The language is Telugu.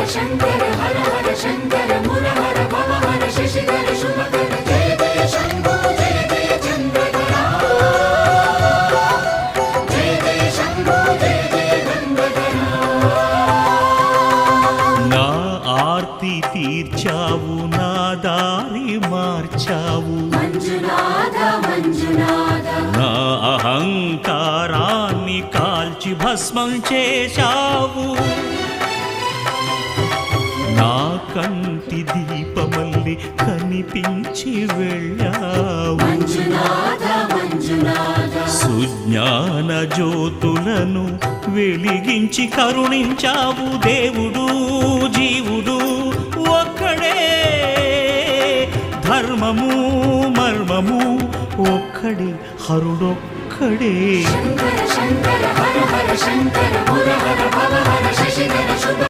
శంకర హర హర శంకర మురహర భవహర శశిధర శుభకర జయ జయ శంభో జయ జయ చంద్రధర జయ జయ శంభో జయ జయ గంగాధర నా ఆర్తి తీర్చావు నా దారి మార్చావు మంజునాథ మంజునాథ నా అహంకారాన్ని కాల్చి భస్మం చేశావు నా కంటి దీపమల్లి కనిపించి వెళ్ళావు మంజునాథ మంజునాథ సుజ్ఞాన జ్యోతులను వెలిగించి కరుణించావు దేవుడు జీవుడు ఒక్కడే ధర్మము మర్మము ఒక్కడే హరుడొక్కడే శంకర శంకర హర హర శంకర మురహర భవహర శశిధర శుభ